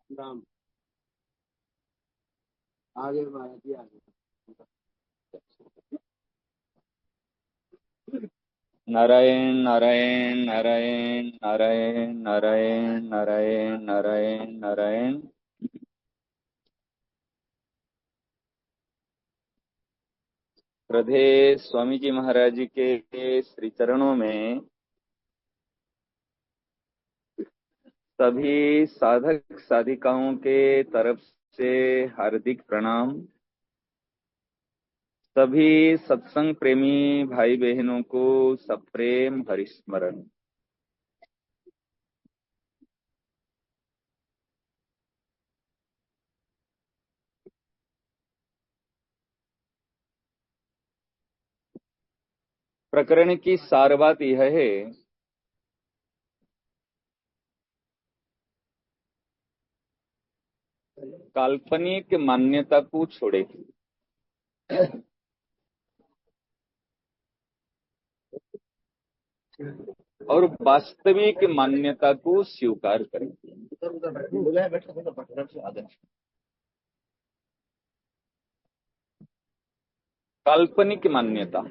राम आगे महाराज जी आगे। नारायण नारायण नारायण नारायण नारायण नारायण नारायण नारायण। श्रद्धेय स्वामी जी महाराज जी के श्री चरणों में सभी साधक साधिकाओं के तरफ से हार्दिक प्रणाम। सभी सत्संग प्रेमी भाई बहनों को सप्रेम हरिस्मरण। प्रकरण की सार बात यह है काल्पनिक मान्यता को छोड़े और वास्तविक मान्यता को स्वीकार करें। काल्पनिक मान्यता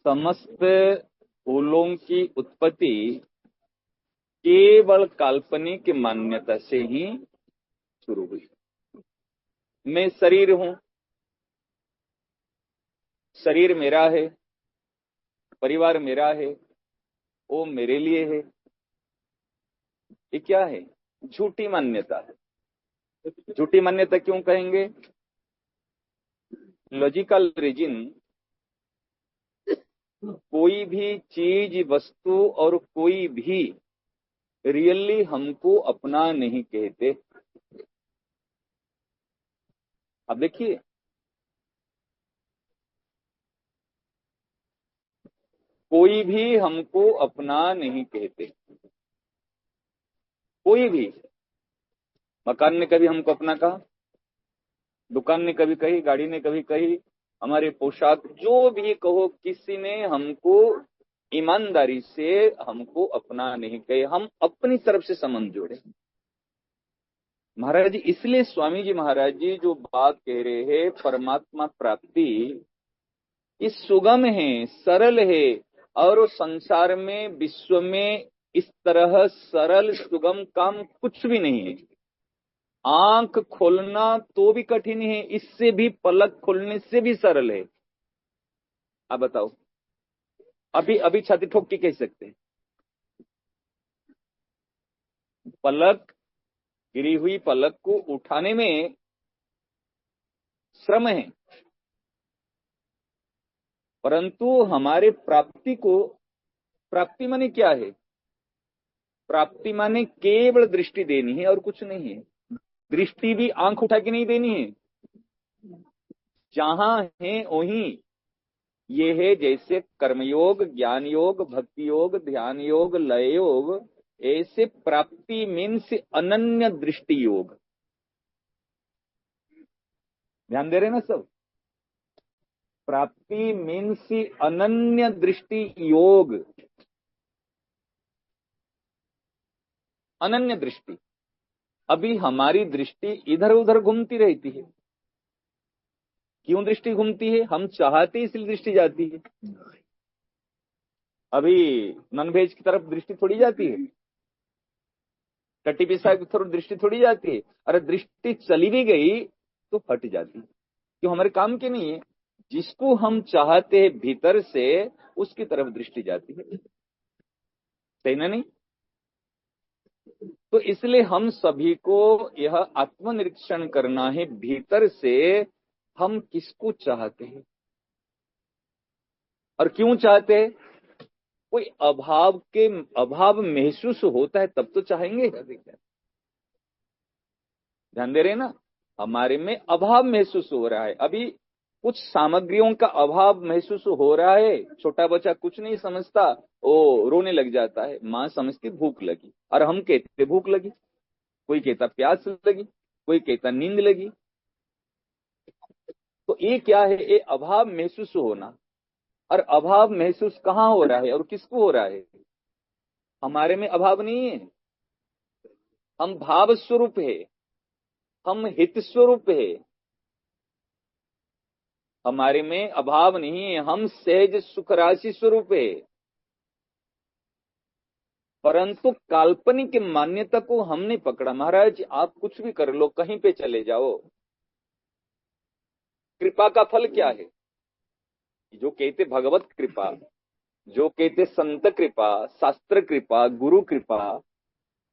समस्त फूलों की उत्पत्ति केवल काल्पनिक मान्यता से ही शुरू हुई। मैं शरीर हूं, शरीर मेरा है, परिवार मेरा है, वो मेरे लिए है। ये क्या है? झूठी मान्यता है। झूठी मान्यता क्यों कहेंगे? लॉजिकल रीजन, कोई भी चीज वस्तु और कोई भी रियली हमको अपना नहीं कहते। अब देखिए, कोई भी हमको अपना नहीं कहते। कोई भी, मकान ने कभी हमको अपना कहा, दुकान ने कभी कही, गाड़ी ने कभी कही, हमारे पोशाक, जो भी कहो, किसी ने हमको ईमानदारी से हमको अपना नहीं कहे। हम अपनी तरफ से संबंध जोड़े। महाराज जी, इसलिए स्वामी जी महाराज जी जो बात कह रहे हैं परमात्मा प्राप्ति, ये सुगम है, सरल है, और संसार में, विश्व में इस तरह सरल सुगम काम कुछ भी नहीं है। आंख खोलना तो भी कठिन है, इससे भी पलक खोलने से भी सरल है। अब बताओ, अभी अभी छाती ठोक के कह सकते हैं, पलक, गिरी हुई पलक को उठाने में श्रम है, परंतु हमारे प्राप्ति को, प्राप्ति माने क्या है? प्राप्ति माने केवल दृष्टि देनी है और कुछ नहीं है। दृष्टि भी आंख उठा के नहीं देनी है, जहां है वहीं। ये है जैसे कर्मयोग, ज्ञान योग, भक्ति योग, ध्यान योग, लय योग, ऐसे प्राप्ति मीन्स अनन्य दृष्टि योग। ध्यान दे रहे ना सब? प्राप्ति मीन्स अनन्य दृष्टि योग। अनन्य दृष्टि। अभी हमारी दृष्टि इधर उधर घूमती रहती है। क्यों दृष्टि घूमती है? हम चाहते इसलिए दृष्टि जाती है। अभी नॉनवेज की तरफ दृष्टि थोड़ी जाती है। टट्टी पिसाब की थोड़ी दृष्टि थोड़ी जाती है। अरे दृष्टि चली भी गई तो हट जाती है, क्यों? हमारे काम की नहीं है। जिसको हम चाहते हैं भीतर से, उसकी तरफ दृष्टि जाती है। सही ना? नहीं? तो इसलिए हम सभी को यह आत्मनिरीक्षण करना है भीतर से, हम किसको चाहते हैं और क्यों चाहते हैं। कोई अभाव महसूस होता है तब तो चाहेंगे। ध्यान दे रहे हैं ना? हमारे में अभाव महसूस हो रहा है, अभी कुछ सामग्रियों का अभाव महसूस हो रहा है। छोटा बच्चा कुछ नहीं समझता, वो रोने लग जाता है, माँ समझती भूख लगी, और हम कहते भूख लगी, कोई कहता प्यास लगी, कोई कहता नींद लगी। तो ये क्या है? ये अभाव महसूस होना। और अभाव महसूस कहाँ हो रहा है और किसको हो रहा है? हमारे में अभाव नहीं है, हम भाव स्वरूप है, हम हित स्वरूप है। हमारे में अभाव नहीं है, हम सहज सुख राशि स्वरूप है। परंतु काल्पनिक मान्यता को हमने पकड़ा। महाराज आप कुछ भी कर लो, कहीं पे चले जाओ, कृपा का फल क्या है? जो कहते भगवत कृपा, जो कहते संत कृपा, शास्त्र कृपा, गुरु कृपा,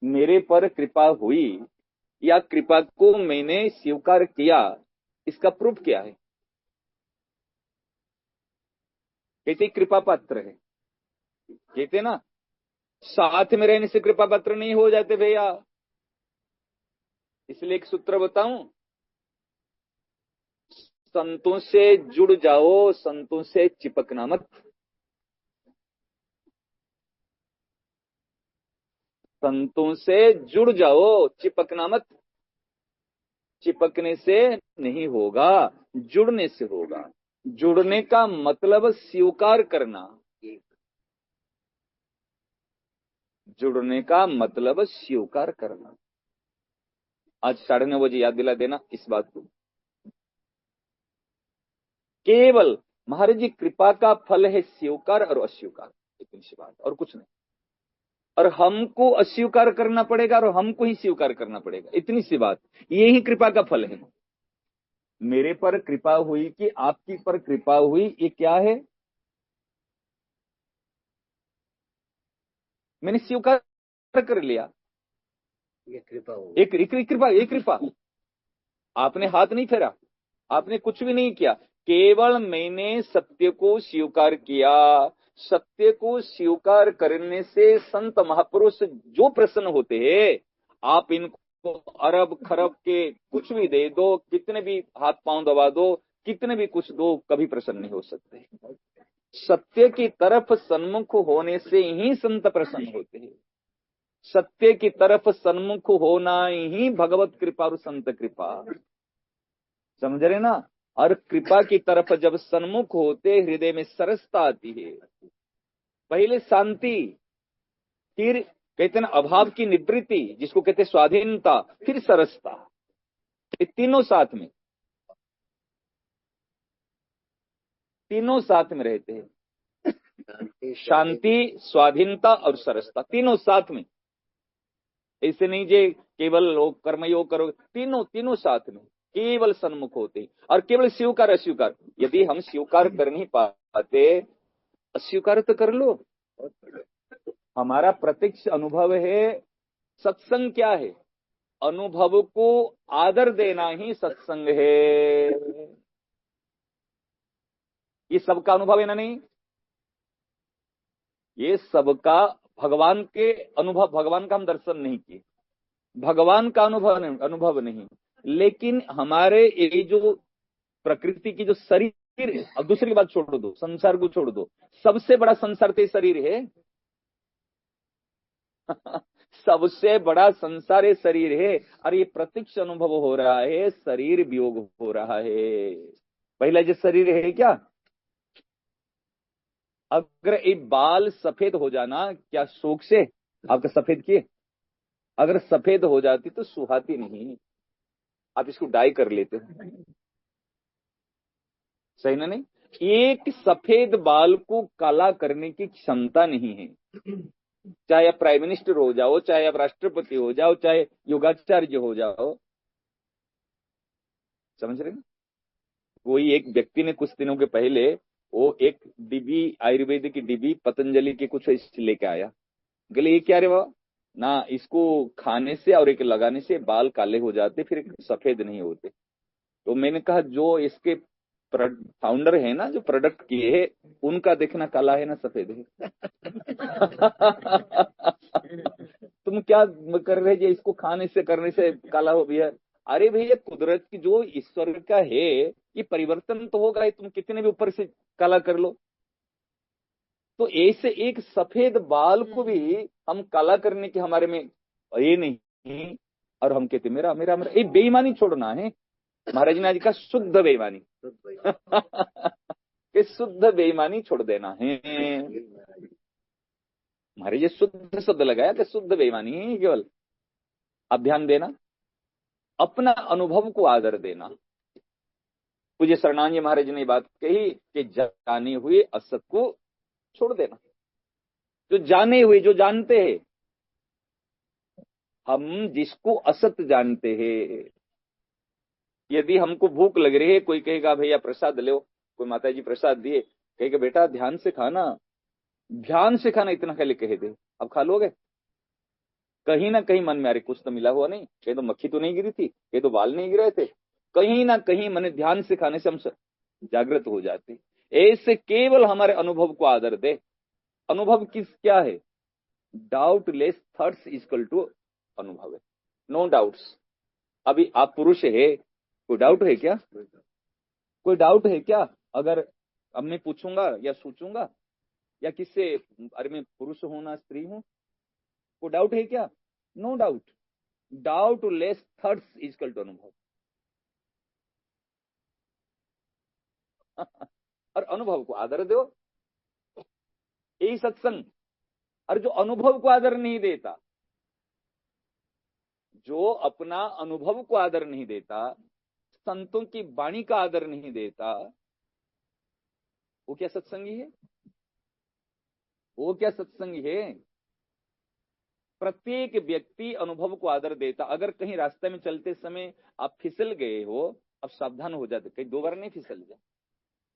मेरे पर कृपा हुई या कृपा को मैंने स्वीकार किया, इसका प्रूफ क्या है? कहते कृपा पात्र है। कहते ना, साथ में रहने से कृपा पात्र नहीं हो जाते भैया। इसलिए एक सूत्र बताऊं, संतों से जुड़ जाओ, संतों से चिपकना मत। संतों से जुड़ जाओ, चिपकना मत। चिपकने से नहीं होगा, जुड़ने से होगा। जुड़ने का मतलब स्वीकार करना। जुड़ने का मतलब स्वीकार करना। आज 9:30 बजे याद दिला देना इस बात को। केवल महाराज जी कृपा का फल है स्वीकार और अस्वीकार, इतनी सी बात, और कुछ नहीं। और हमको अस्वीकार करना पड़ेगा और हमको ही स्वीकार करना पड़ेगा, इतनी सी बात। ये ही कृपा का फल है। मेरे पर कृपा हुई कि आपकी पर कृपा हुई, ये क्या है? मैंने स्वीकार कर लिया। ये कृपा हो। एक कृपा। आपने हाथ नहीं फेरा, आपने कुछ भी नहीं किया, केवल मैंने सत्य को स्वीकार किया। सत्य को स्वीकार करने से संत महापुरुष जो प्रसन्न होते हैं, आप इनको अरब खरब के कुछ भी दे दो, कितने भी हाथ पांव दबा दो, कितने भी कुछ दो, कभी प्रसन्न नहीं हो सकते। सत्य की तरफ सन्मुख होने से ही संत प्रसन्न होते हैं। सत्य की तरफ सन्मुख होना ही भगवत कृपा और संत कृपा। समझ रहे ना? और कृपा की तरफ जब सन्मुख होते, हृदय में सरसता आती है। पहले शांति, फिर कहते ना अभाव की निवृत्ति, जिसको कहते स्वाधीनता, फिर सरसता। ये तीनों साथ में, तीनों साथ में रहते हैं। शांति, स्वाधीनता और सरसता, तीनों साथ में। ऐसे नहीं जे केवल लोग कर्मयोग करो, तीनों तीनों साथ में केवल सन्मुख होते। और केवल स्वीकार अस्वीकार, यदि हम स्वीकार कर नहीं पाते, अस्वीकार तो कर लो। हमारा प्रत्यक्ष अनुभव है। सत्संग क्या है? अनुभव को आदर देना ही सत्संग है। ये सबका अनुभव है ना? नहीं, ये सबका भगवान के अनुभव। भगवान का हम दर्शन नहीं किए, भगवान का अनुभव नहीं। लेकिन हमारे ये जो प्रकृति की जो शरीर है, अब दूसरी बात छोड़ दो, संसार को छोड़ दो, सबसे बड़ा संसार तो शरीर है। सबसे बड़ा संसार ये शरीर है। और ये प्रत्यक्ष अनुभव हो रहा है, शरीर वियोग हो रहा है। पहला जो शरीर है क्या, अगर एक बाल सफेद हो जाना, क्या शोक से आपका सफेद किए? अगर सफेद हो जाती तो सुहाती नहीं, आप इसको डाई कर लेते। सही ना? नहीं, एक सफेद बाल को काला करने की क्षमता नहीं है। चाहे आप प्राइम मिनिस्टर हो जाओ, चाहे आप राष्ट्रपति हो जाओ, चाहे योगाचार्य हो जाओ, समझ रहे हैं? कोई एक व्यक्ति ने कुछ दिनों के पहले वो एक डिब्बी, आयुर्वेद की डिब्बी पतंजलि की कुछ लेके आया। बोले ये क्या रे बाबा? ना इसको खाने से और एक लगाने से बाल काले हो जाते, फिर सफेद नहीं होते। तो मैंने कहा जो इसके फाउंडर है ना, जो प्रोडक्ट किए है, उनका देखना काला है ना सफेद है। तुम क्या कर रहे जी, इसको खाने से करने से काला हो भैया? अरे भैया, कुदरत की जो ईश्वर का है, ये परिवर्तन तो होगा ही, तुम कितने भी ऊपर से काला कर लो। तो ऐसे एक सफेद बाल को भी हम काला करने के हमारे में ये नहीं, और हम कहते मेरा मेरा मेरा, ये बेईमानी छोड़ना है। महाराज ने आज कहा शुद्ध बेईमानी। कि शुद्ध बेईमानी छोड़ देना है। महाराज ये शुद्ध शब्द लगाया कि शुद्ध बेईमानी है केवल। अब ध्यान देना, अपना अनुभव को आदर देना। पूज्य शरणानंद जी महाराज ने बात कही कि जाने हुए असत को छोड़ देना। जो जाने हुए, जो जानते हैं, हम जिसको असत जानते हैं, यदि हमको भूख लग रही है, कोई कहेगा भैया प्रसाद लो, कोई माता जी प्रसाद दिए, कहेगा बेटा ध्यान से खाना, ध्यान से खाना, इतना खाली कह दे, अब खा लोगे? कहीं ना कहीं मन में अरे कुछ तो मिला हुआ नहीं, कहीं तो मक्खी तो नहीं गिरी थी, कहीं तो बाल नहीं गिरे थे, कहीं ना कहीं मन ध्यान से खाने से हम जागृत हो जाते। ऐसे केवल हमारे अनुभव को आदर दे। अनुभव किस क्या है? डाउटलेस थॉट्स इक्वल टू अनुभव है, नो डाउट्स। अभी आप पुरुष है, कोई डाउट है क्या? कोई डाउट है क्या? अगर अब मैं पूछूंगा या सोचूंगा या किससे, अरे मैं पुरुष हूं ना स्त्री हूं, कोई डाउट है क्या? No doubt. Doubtless thoughts equal to अनुभव। और अनुभव को आदर दो, यही सत्संग। और जो अनुभव को आदर नहीं देता, जो अपना अनुभव को आदर नहीं देता, संतों की वाणी का आदर नहीं देता, वो क्या सत्संगी है? वो क्या सत्संगी है? प्रत्येक व्यक्ति अनुभव को आदर देता। अगर कहीं रास्ते में चलते समय आप फिसल गए हो, अब सावधान हो जाते, कहीं 2 बार नहीं फिसल जाए।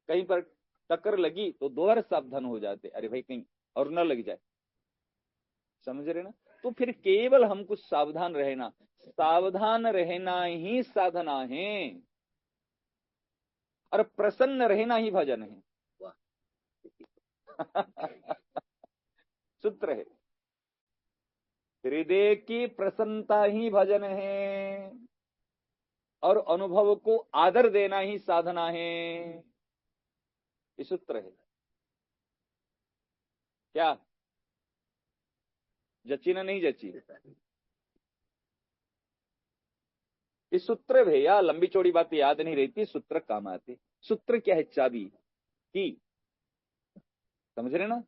कहीं पर टक्कर लगी तो 2 बार सावधान हो जाते, अरे भाई कहीं और न लग जाए। समझ रहे ना? तो फिर केवल हमको सावधान रहना, सावधान रहना ही साधना है, और प्रसन्न रहना ही भजन है। सूत्र है, हृदय की प्रसन्नता ही भजन है, और अनुभव को आदर देना ही साधना है। ये सूत्र है। क्या जची ना नहीं जची? ये सूत्र भैया, लंबी चौड़ी बात याद नहीं रहती, सूत्र काम आते। सूत्र क्या है? चाबी की। समझ रहे ना?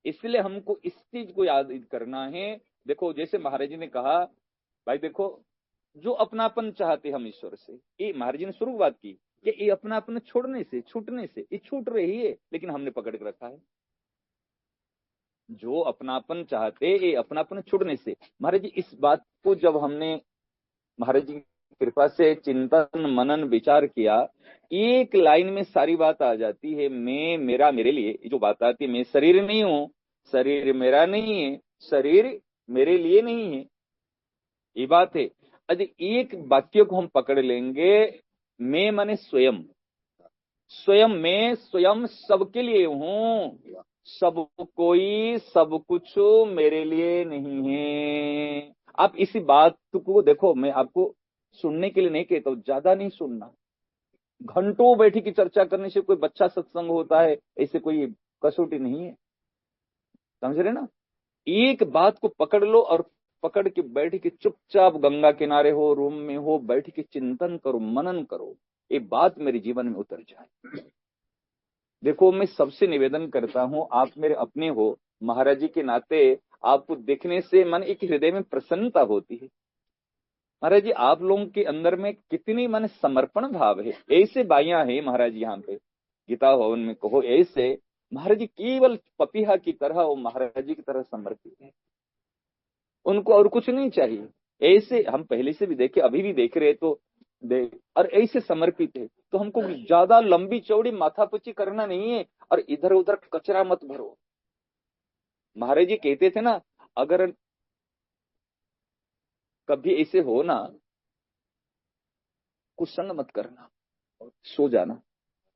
इसलिए हमको इस चीज को याद करना है। देखो जैसे महाराज जी ने कहा, भाई देखो, जो अपनापन चाहते हम ईश्वर से, ये महाराज जी ने शुरू बात की कि ये अपनापन छोड़ने से, छूटने से, ये छूट रही है, लेकिन हमने पकड़ के रखा है। जो अपनापन चाहते, ये अपनापन छूटने से। महाराज जी इस बात को जब हमने महाराज जी की कृपा से चिंतन मनन विचार किया, एक लाइन में सारी बात आ जाती है। मैं, मेरा, मेरे लिए जो बात आती है, मैं शरीर नहीं हूं, शरीर मेरा नहीं है, शरीर मेरे लिए नहीं है, ये बात है। यदि एक वाक्य को हम पकड़ लेंगे, मैं माने स्वयं, स्वयं मैं स्वयं सबके लिए हूं, सब कोई सब कुछ मेरे लिए नहीं है। आप इसी बात को देखो, मैं आपको सुनने के लिए नहीं कहता हूं, ज्यादा नहीं सुनना। घंटों बैठी की चर्चा करने से कोई बच्चा सत्संग होता है, ऐसे कोई कसौटी नहीं है। समझ रहे ना? एक बात को पकड़ लो, और पकड़ के बैठ के चुपचाप गंगा किनारे हो, रूम में हो, बैठ के चिंतन करो, मनन करो, ये बात मेरे जीवन में उतर जाए। देखो मैं सबसे निवेदन करता हूं, आप मेरे अपने हो, महाराज जी के नाते आपको देखने से मन एक हृदय में प्रसन्नता होती है। महाराज जी आप लोगों के अंदर में कितनी मन समर्पण भाव है। ऐसे बाइयां हैं महाराज जी यहाँ पे गीता भवन में, कहो ऐसे महाराज जी केवल पपीहा की तरह, वो महाराज जी की तरह समर्पित है, उनको और कुछ नहीं चाहिए। ऐसे हम पहले से भी देखे, अभी भी देख रहे तो और ऐसे समर्पित है। तो हमको ज्यादा लंबी चौड़ी माथापच्ची करना नहीं है, और इधर उधर कचरा मत भरो। महाराज जी कहते थे ना, अगर कभी ऐसे हो ना, कुसंग मत करना, सो जाना।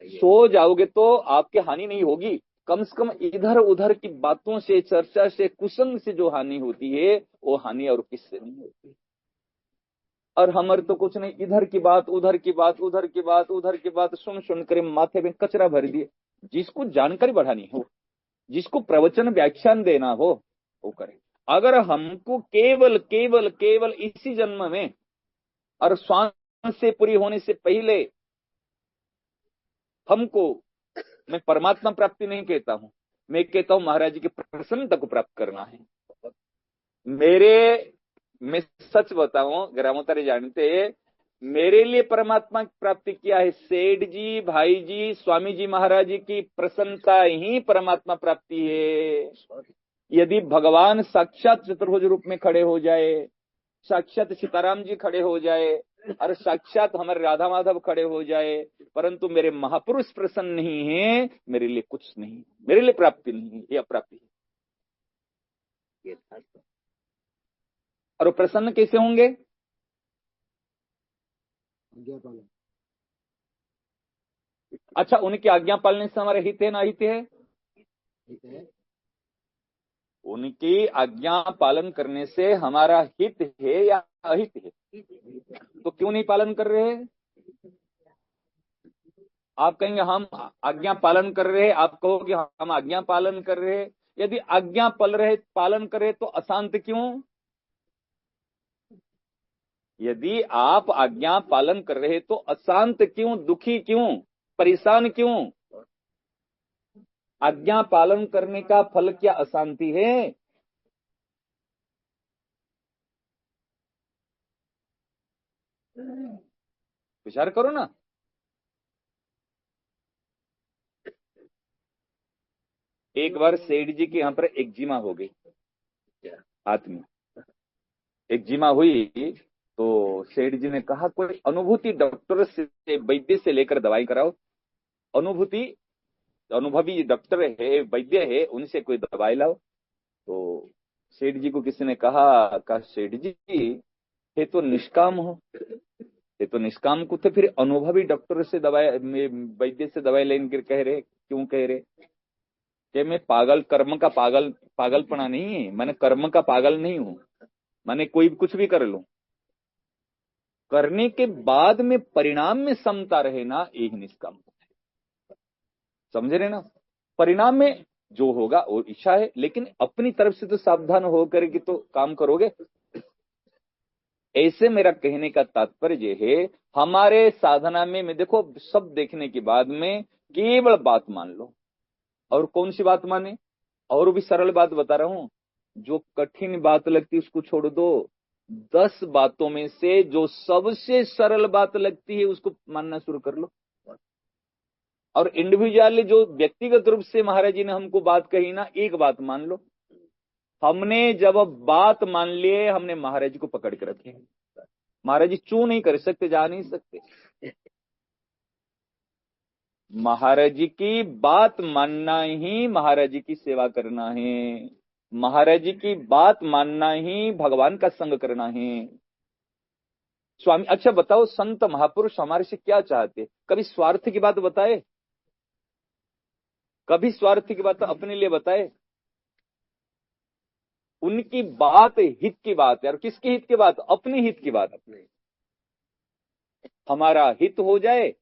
सो जाओगे तो आपकी हानि नहीं होगी, कम से कम इधर उधर की बातों से, चर्चा से, कुसंग से जो हानि होती है वो हानि और किससे नहीं होती। और हमारे तो कुछ नहीं, इधर की बात उधर की बात, उधर की बात उधर की बात सुन सुन कर माथे में कचरा भर दिए। जिसको जानकारी बढ़ानी हो, जिसको प्रवचन व्याख्यान देना हो, वो करे। अगर हमको केवल केवल केवल इसी जन्म में और श्वास से पूरी होने से पहले हमको, मैं परमात्मा प्राप्ति नहीं कहता हूं, मैं कहता हूं महाराज जी की प्रसन्नता को प्राप्त करना है। मैं सच बताऊं, ग्रामोत्तरी जानते, मेरे लिए परमात्मा की प्राप्ति क्या है? सेठ जी, भाई जी, स्वामी जी महाराज जी की प्रसन्नता ही परमात्मा प्राप्ति है। यदि भगवान साक्षात चतुर्भुज रूप में खड़े हो जाए, साक्षात सीताराम जी खड़े हो जाए, और साक्षात हमारे राधा माधव खड़े हो जाए, परंतु मेरे महापुरुष प्रसन्न नहीं है, मेरे लिए कुछ नहीं, मेरे लिए प्राप्ति नहीं है, ये अप्राप्ति है। और वो प्रसन्न कैसे होंगे? अच्छा, उनकी आज्ञा पालने से हमारा हित है ना अहित है? उनकी आज्ञा पालन करने से हमारा हित है या अहित है? तो क्यों नहीं पालन कर रहे? आप कहेंगे हम आज्ञा पालन कर रहे हैं, आप कहोगे हम आज्ञा पालन कर रहे हैं। यदि आज्ञा पालन करे तो अशांत क्यों? यदि आप आज्ञा पालन कर रहे तो अशांत क्यों, दुखी क्यों, परेशान क्यों? आज्ञा पालन करने का फल क्या अशांति है? विचार करो ना। एक बार सेठ जी के यहाँ पर एक्जिमा हो गई हाथ में, एक्जिमा हुई तो सेठ जी ने कहा कोई अनुभूति डॉक्टर से, वैद्य से लेकर दवाई कराओ। अनुभूति, अनुभवी डॉक्टर है, वैद्य है, उनसे कोई दवाई लाओ। तो सेठ जी को किसी ने कहा सेठ जी ये तो निष्काम हो, ये तो निष्काम को थे, फिर अनुभवी डॉक्टर से दवाई, वैद्य से दवाई लेने के कह रहे, क्यों कह रहे? कि मैं पागल, कर्म का पागलपना नहीं है, मैंने कर्म का पागल नहीं हूं, मैंने कोई कुछ भी कर लूं, करने के बाद में परिणाम में समता रहे ना, एक निष्काम। समझ रहे ना? परिणाम में जो होगा वो इच्छा है, लेकिन अपनी तरफ से तो सावधान होकर के तो काम करोगे। ऐसे मेरा कहने का तात्पर्य है, हमारे साधना में मैं देखो सब देखने के बाद में केवल बात मान लो। और कौन सी बात माने? और भी सरल बात बता रहा हूं, जो कठिन बात लगती है उसको छोड़ दो। 10 बातों में से जो सबसे सरल बात लगती है उसको मानना शुरू कर लो। और इंडिविजुअली जो व्यक्तिगत रूप से महाराज जी ने हमको बात कही ना, एक बात मान लो। हमने जब बात मान लिए, हमने महाराज जी को पकड़ के रखे। महाराज जी चू नहीं कर सकते, जा नहीं सकते। महाराज जी की बात मानना ही महाराज जी की सेवा करना है। महाराज जी की बात मानना ही भगवान का संग करना है। स्वामी, अच्छा बताओ, संत महापुरुष हमारे से क्या चाहते? कभी स्वार्थ की बात बताए? कभी स्वार्थ की बात अपने लिए बताए? उनकी बात हित की बात है। और किसके हित की बात? अपने हित की बात। अपने हमारा हित हो जाए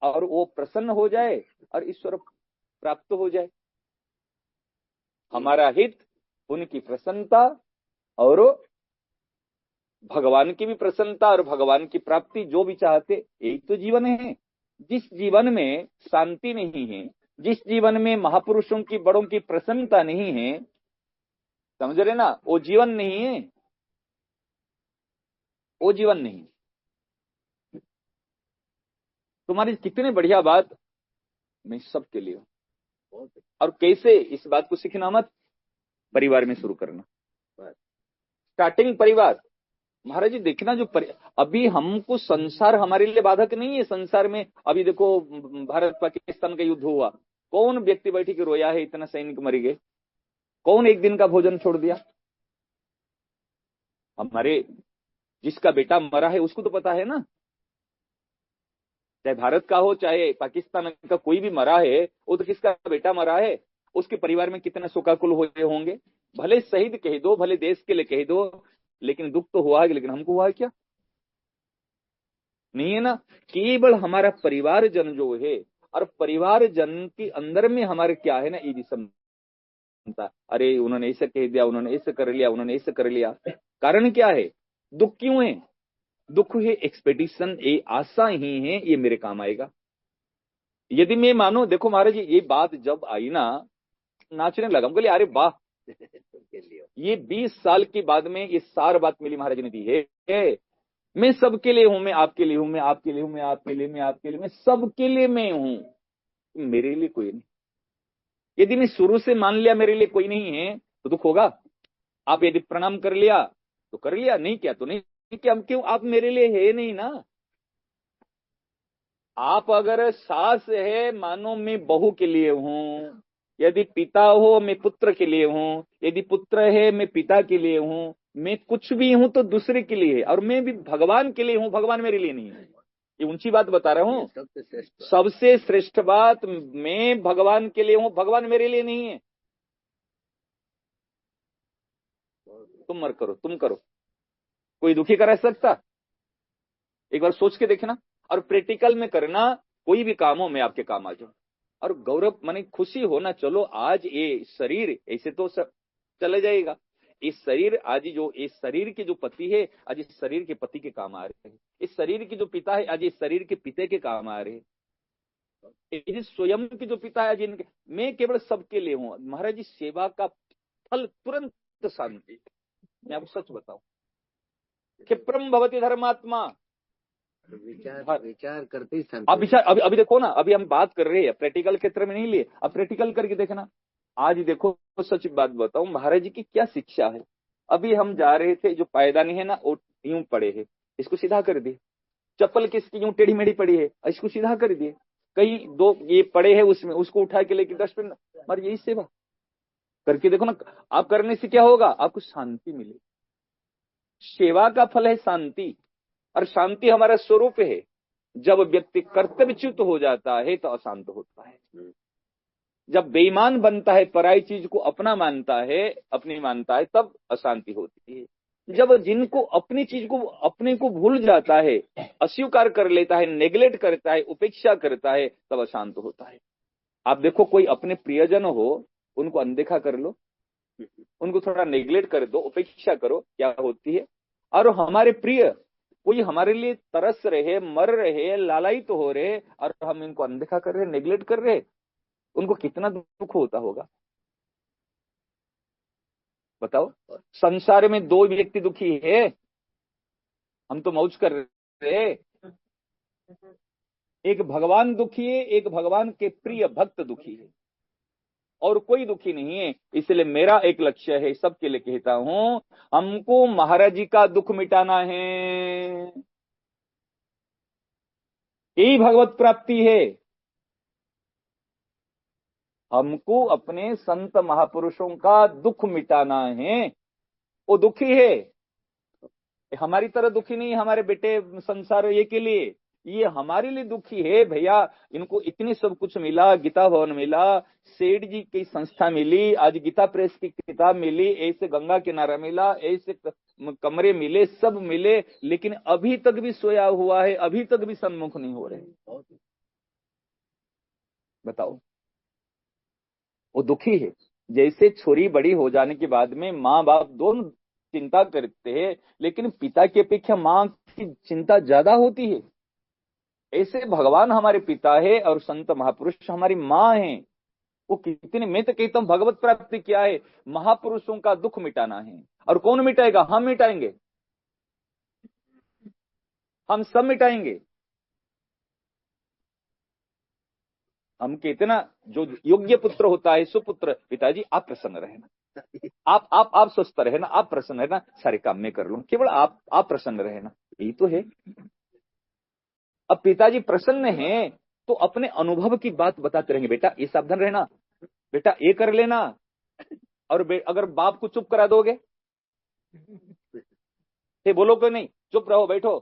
और वो प्रसन्न हो जाए और ईश्वर प्राप्त हो जाए। हमारा हित, उनकी प्रसन्नता, और भगवान की भी प्रसन्नता और भगवान की प्राप्ति, जो भी चाहते। एक तो जीवन है, जिस जीवन में शांति नहीं है, जिस जीवन में महापुरुषों की, बड़ों की प्रसन्नता नहीं है, समझ रहे ना, वो जीवन नहीं है, वो जीवन नहीं। तुम्हारी कितनी बढ़िया बात, मैं सबके लिए। और कैसे, इस बात को सीखना मत, परिवार में शुरू करना, स्टार्टिंग परिवार। महाराज जी देखना, जो अभी हमको संसार हमारे लिए बाधक नहीं है। संसार में अभी देखो, भारत पाकिस्तान का युद्ध हुआ, कौन व्यक्ति बैठ के रोया है, इतना सैनिक मर गए, कौन एक दिन का भोजन छोड़ दिया? हमारे जिसका बेटा मरा है उसको तो पता है ना, चाहे भारत का हो चाहे पाकिस्तान का, कोई भी मरा है, वो तो किसका बेटा मरा है, उसके परिवार में कितने शोकाकुल हुए होंगे। भले शहीद कह दो, भले देश के लिए कह दो, लेकिन दुख तो हुआ है। लेकिन हमको हुआ है क्या? नहीं है ना। केवल हमारा परिवार जन जो है, और परिवार जन के अंदर में हमारे क्या है ना, ये समझता, अरे उन्होंने ऐसे कह दिया, उन्होंने ऐसे कर लिया, उन्होंने ऐसे कर लिया। कारण क्या है? दुख क्यों है? दुख है एक्सपेक्टेशन, ये आशा ही है ये मेरे काम आएगा। यदि मैं मानो, देखो महाराज जी ये बात जब आई ना, नाचने लगा, बोले अरे वाह, ये 20 साल के बाद में ये सार बात मिली महाराज ने दी है। मैं सबके लिए हूं, मैं आपके लिए हूं, मैं आपके लिए हूं, मैं आपके लिए, मैं आपके लिए, मैं सबके लिए मैं हूं, मेरे लिए कोई नहीं। यदि मैं शुरू से मान लिया मेरे लिए कोई नहीं है तो दुख होगा। आप यदि प्रणाम कर लिया तो कर लिया, नहीं किया तो नहीं किया, क्यों? आप मेरे लिए है नहीं ना। आप अगर सास है, मानो मैं बहू के लिए हूं, यदि पिता हो मैं पुत्र के लिए हूं, यदि पुत्र है मैं पिता के लिए हूं, मैं कुछ भी हूं तो दूसरे के लिए है, और मैं भी भगवान के लिए हूं, भगवान मेरे लिए नहीं है। ये ऊंची बात बता रहा हूं, सबसे श्रेष्ठ बात, मैं भगवान के लिए हूं, भगवान मेरे लिए नहीं है। तुम मत करो, तुम करो, कोई दुखी करा सकता? एक बार सोच के देखना, और प्रैक्टिकल में करना, कोई भी काम हो मैं आपके काम आ जाऊं। और गौरव माने खुशी होना, चलो आज ये शरीर ऐसे तो सब चले जाएगा, इस शरीर आज जो इस शरीर के जो पति है, आज इस शरीर के पति के काम आ रहे हैं, इस शरीर के जो पिता है आज इस शरीर के पिता के काम आ रहे हैं, इस स्वयं के जो पिता है आज इनके, मैं केवल सबके लिए हूं। महाराज जी सेवा का फल तुरंत शांति। मैं आपको सच बताऊं, क्षिप्रम भवति धर्मात्मा, विचार करते ही अब विचार, अभी देखो ना, अभी हम बात कर रहे हैं प्रैक्टिकल क्षेत्र में नहीं लिए, अब प्रैक्टिकल करके देखना। आज देखो, सच बात बताऊं, महाराज जी की क्या शिक्षा है। अभी हम जा रहे थे, जो पायदानी है ना वो यूं पड़े है, इसको सीधा कर दिए। चप्पल किसकी यूं टेढ़ी मेढ़ी पड़ी है, इसको सीधा कर दिए। कहीं दो ये पड़े है उसमें, उसको उठा के लेके डस्टबिन, मगर यही सेवा करके देखो ना, आप करने से क्या होगा? आपको शांति मिलेगी। सेवा का फल है शांति, और शांति हमारा स्वरूप है। जब व्यक्ति कर्तव्यच्युत हो जाता है तो अशांत होता है। जब बेईमान बनता है, पराई चीज को अपना मानता है, अपनी मानता है, तब अशांति होती है। जब जिनको अपनी चीज को, अपने को भूल जाता है, अस्वीकार कर लेता है, नेग्लेक्ट करता है, उपेक्षा करता है, तब अशांत होता है। आप देखो, कोई अपने प्रियजन हो, उनको अनदेखा कर लो, उनको थोड़ा नेग्लेक्ट कर दो, उपेक्षा करो, क्या होती है? और हमारे प्रिय कोई हमारे लिए तरस रहे, मर रहे, लालायित तो हो रहे, और हम इनको अनदेखा कर रहे, नेग्लेक्ट कर रहे, उनको कितना दुख होता होगा बताओ। संसार में दो व्यक्ति दुखी है, हम तो मौज कर रहे, एक भगवान दुखी है, एक भगवान के प्रिय भक्त दुखी है, और कोई दुखी नहीं है। इसलिए मेरा एक लक्ष्य है, सबके लिए कहता हूं, हमको महाराज जी का दुख मिटाना है, यही भगवत प्राप्ति है। हमको अपने संत महापुरुषों का दुख मिटाना है। वो दुखी है, हमारी तरह दुखी नहीं, हमारे बेटे संसार ये के लिए, ये हमारे लिए दुखी है भैया। इनको इतनी सब कुछ मिला, गीता भवन मिला, सेठ जी की संस्था मिली, आज गीता प्रेस की किताब मिली, ऐसे गंगा किनारा मिला, ऐसे कमरे मिले, सब मिले, लेकिन अभी तक भी सोया हुआ है, अभी तक भी सन्मुख नहीं हो रहे। बताओ, वो दुखी है। जैसे छोरी बड़ी हो जाने के बाद में माँ बाप दोनों चिंता करते हैं, लेकिन पिता की अपेक्षा माँ की चिंता ज्यादा होती है। ऐसे भगवान हमारे पिता है और संत महापुरुष हमारी माँ है। वो कितने, मैं तो कहता हूं भगवत प्राप्ति क्या है? महापुरुषों का दुख मिटाना है। और कौन मिटाएगा? हम मिटाएंगे, हम सब मिटाएंगे, हम कहते ना, जो योग्य पुत्र होता है सुपुत्र, पिताजी आप प्रसन्न रहना, आप स्वस्थ रहना, आप प्रसन्न रहना, सारे काम मैं कर लूं, केवल आप प्रसन्न रहना, यही तो है। अब पिताजी प्रसन्न हैं तो अपने अनुभव की बात बताते रहेंगे, बेटा ये सावधान रहना, बेटा ये कर लेना। और अगर बाप को चुप करा दोगे, हे बोलो कि नहीं, चुप रहो बैठो,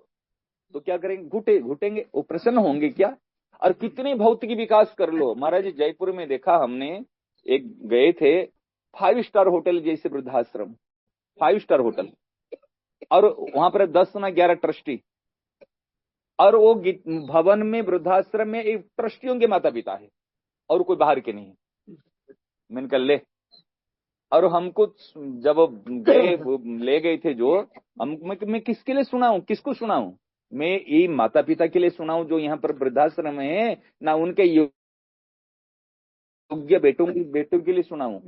तो क्या करेंगे, घुटेंगे, वो प्रसन्न होंगे क्या? और कितने भौतिक विकास कर लो। महाराज जी जयपुर में देखा हमने, एक गए थे 5 स्टार होटल जैसे वृद्धाश्रम, 5 स्टार होटल, और वहां पर 10 ना 11 ट्रस्टी, और वो भवन में वृद्धाश्रम में एक ट्रस्टियों के माता पिता है और कोई बाहर के नहीं है। मैंने कहा ले, और हमको जब गए ले गए थे जो हम, मैं किसके लिए सुनाऊं, किसको सुनाऊं, मैं ये माता पिता के लिए सुनाऊं जो यहाँ पर वृद्धाश्रम है, ना उनके योग्य बेटों के लिए सुनाऊं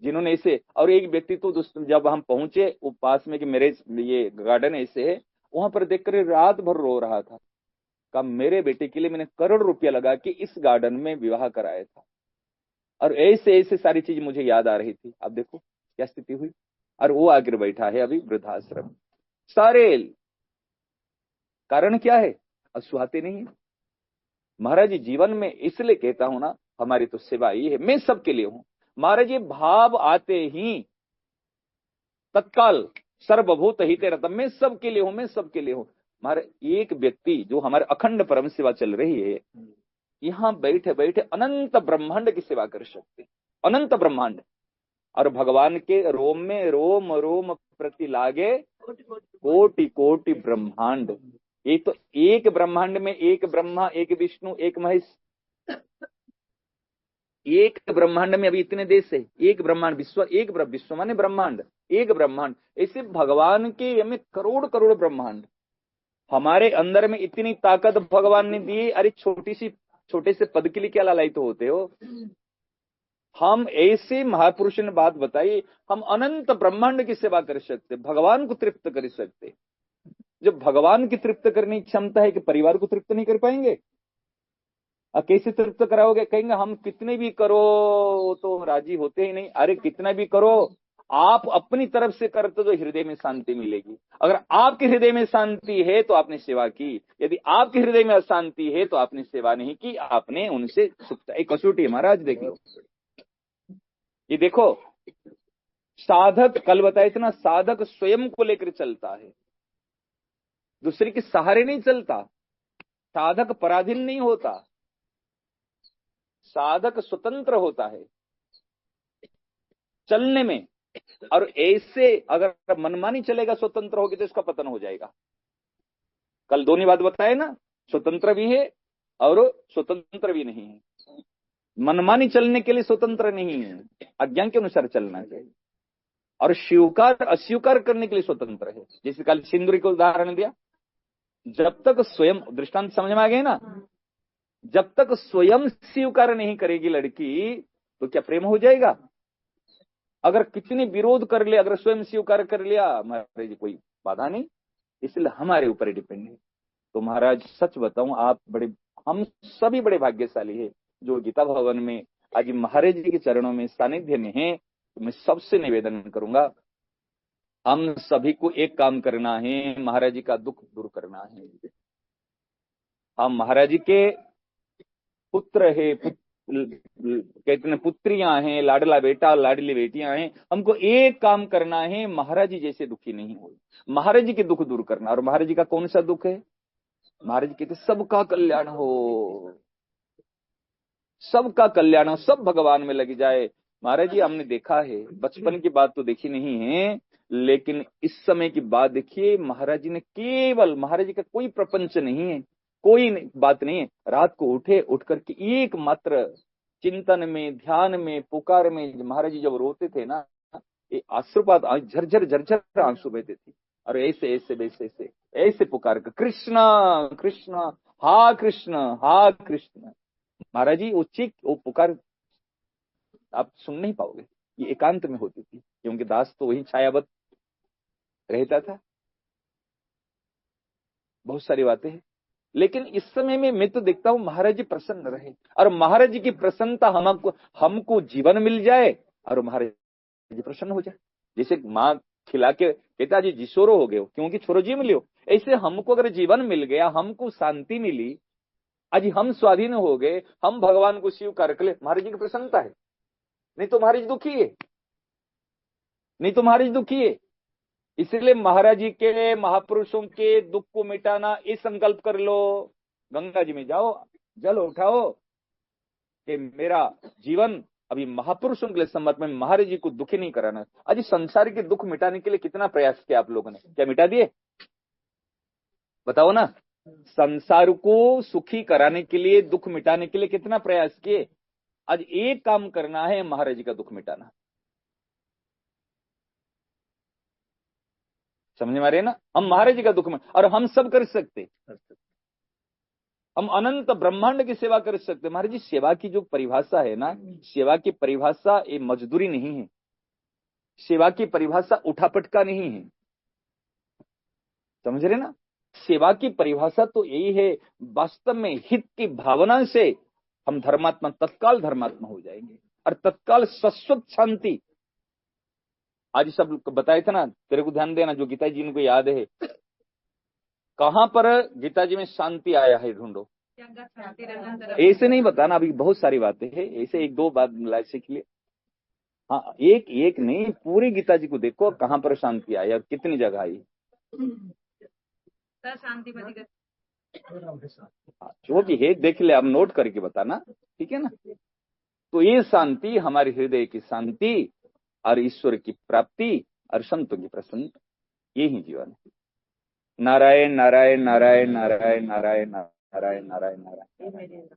जिन्होंने ऐसे। और एक व्यक्ति तो जब हम पहुंचे वो पास में कि मेरे ये गार्डन ऐसे है, वहां पर देखकर रात भर रो रहा था। कहा मेरे बेटे के लिए मैंने करोड़ रुपया लगा कि इस गार्डन में विवाह कराया था, और ऐसे ऐसे सारी चीज मुझे याद आ रही थी। अब देखो क्या स्थिति हुई, और वो आकर बैठा है अभी वृद्धाश्रम। सारे कारण क्या है, अब सुहाते नहीं है। महाराज जी जीवन में इसलिए कहता हूं ना, हमारी तो सेवा ये है, मैं सबके लिए हूं। महाराज जी भाव आते ही तत्काल सर्वभूत हिते रतम, मैं सबके लिए हूं, मैं सबके लिए हूं। हमारे एक व्यक्ति जो हमारे अखंड परम सेवा चल रही है, यहां बैठे बैठे अनंत ब्रह्मांड की सेवा कर सकते, अनंत ब्रह्मांड। और भगवान के रोम में रोम रोम प्रति लागे कोटि कोटि ब्रह्मांड। ये तो एक ब्रह्मांड में एक ब्रह्मा, एक विष्णु, एक महेश, एक ब्रह्मांड में अभी इतने देश है, एक ब्रह्मांड, विश्व, एक विश्व माने ब्रह्मांड, एक ब्रह्मांड। ऐसे भगवान के हमें करोड़ करोड़ ब्रह्मांड, हमारे अंदर में इतनी ताकत भगवान ने दी। अरे छोटे से पद के लिए क्या लालायित तो होते हो। हम ऐसे महापुरुष ने बात बताई, हम अनंत ब्रह्मांड की सेवा कर सकते, भगवान को तृप्त कर सकते। जब भगवान की तृप्त करने की क्षमता है कि परिवार को तृप्त नहीं कर पाएंगे, कैसे तृप्त कराओगे? कहेंगे हम कितने भी करो तो राजी होते ही नहीं। अरे कितना भी करो, आप अपनी तरफ से करते तो हृदय में शांति मिलेगी। अगर आपके हृदय में शांति है तो आपने सेवा की, यदि आपके हृदय में अशांति है तो आपने सेवा नहीं की, आपने उनसे सुखता। एक कसौटी है महाराज, देखो ये देखो, साधक कल बताया था ना, साधक स्वयं को लेकर चलता है, दूसरे के सहारे नहीं चलता। साधक पराधीन नहीं होता, साधक स्वतंत्र होता है चलने में। और ऐसे अगर मनमानी चलेगा, स्वतंत्र होगी तो इसका पतन हो जाएगा। कल दोनों बात बताए ना, स्वतंत्र भी है और स्वतंत्र भी नहीं है। मनमानी चलने के लिए स्वतंत्र नहीं है, अज्ञान के अनुसार चलना चाहिए। और स्वीकार अस्वीकार करने के लिए स्वतंत्र है। जैसे कल सिंदूरी को उदाहरण दिया, जब तक स्वयं, दृष्टांत समझ में आ गए ना, जब तक स्वयं स्वीकार नहीं करेगी लड़की तो क्या प्रेम हो जाएगा? अगर कितनी विरोध कर ले, अगर स्वयं स्वीकार कर लिया, हमारे जी कोई बाधा नहीं, इसलिए हमारे ऊपर डिपेंड है। तो महाराज सच बताऊं, आप बड़े, हम सभी बड़े भाग्यशाली है जो गीता भवन में आज महाराज जी के चरणों में सानिध्य में है। तो मैं सबसे निवेदन करूंगा, हम सभी को एक काम करना है, महाराज जी का दुख दूर करना है। हम महाराज जी के पुत्र है, कहते हैं पुत्रियां हैं, लाडला बेटा लाडली बेटियां हैं। हमको एक काम करना है, महाराज जी जैसे दुखी नहीं हो, महाराज जी के दुख दूर करना। और महाराज जी का कौन सा दुख है? महाराज जी कहते सबका कल्याण हो, सबका कल्याण हो, सब भगवान में लग जाए। महाराज जी हमने देखा है, बचपन की बात तो देखी नहीं है, लेकिन इस समय की बात देखिए, महाराज जी ने केवल, महाराज जी का कोई प्रपंच नहीं है, कोई बात नहीं है, रात को उठ करके एक मात्र चिंतन में, ध्यान में, पुकार में महाराज जी जब रोते थे ना, ये आश्रुपात झरझर झरझर आंसू बहते थे। और ऐसे ऐसे वैसे ऐसे ऐसे पुकार कर कृष्णा कृष्णा, हा कृष्ण हा कृष्ण। महाराज जी वो पुकार आप सुन नहीं पाओगे, ये एकांत में होती थी, क्योंकि दास तो वही छायावत रहता था। बहुत सारी बातें हैं, लेकिन इस समय में मैं तो देखता हूं महाराज जी प्रसन्न रहे, और महाराज जी की प्रसन्नता हमको जीवन मिल जाए और महाराज जी प्रसन्न हो जाए। जैसे माँ खिला के कहता जी जिसोरो हो गए क्योंकि छोरो जी मिलियो, ऐसे हमको अगर जीवन मिल गया, हमको शांति मिली, आज हम स्वाधीन हो गए, हम भगवान को स्वीकार कर ले, महाराज जी की प्रसन्नता है। नहीं तो महाराज दुखी है, नहीं तो महाराज दुखी है। इसलिए महाराज जी के, महापुरुषों के दुख को मिटाना, ये संकल्प कर लो, गंगा जी में जाओ, जल उठाओ कि मेरा जीवन अभी महापुरुषों के लिए समर्पण में, महाराज जी को दुखी नहीं कराना। आज संसार के दुख मिटाने के लिए कितना प्रयास किया आप लोगों ने, क्या मिटा दिए? बताओ ना। संसार को सुखी कराने के लिए, दुख मिटाने के लिए कितना प्रयास किए। आज एक काम करना है, महाराज जी का दुख मिटाना। समझ में आ रही है ना? हम महाराज जी का दुख में, और हम सब कर सकते, हम अनंत ब्रह्मांड की सेवा कर सकते। महाराज जी सेवा की जो परिभाषा है ना, सेवा की परिभाषा ये मजदूरी नहीं है, सेवा की परिभाषा उठापटका नहीं है। समझ रहे ना? सेवा की परिभाषा तो यही है, वास्तव में हित की भावना से हम धर्मात्मा, तत्काल धर्मात्मा हो जाएंगे, और तत्काल शाश्वत शांति। आज सब बताए थे ना, तेरे को ध्यान देना, जो गीता जी इनको याद है, कहां पर गीता जी में शांति आया है ढूंढो। ऐसे नहीं बताना, अभी बहुत सारी बातें हैं, ऐसे एक दो बात सीख लिए। हाँ, एक एक नहीं, पूरी गीता जी को देखो कहां पर शांति आई और कितनी जगह आई। शांति जो भी है देख ले, अब नोट करके बताना, ठीक है ना? तो ये शांति हमारे हृदय की शांति और ईश्वर की प्राप्ति और संतों की प्रसन्नता, ये ही जीवन है। नारायण नारायण नारायण नारायण नारायण नारायण नारायण नारायण।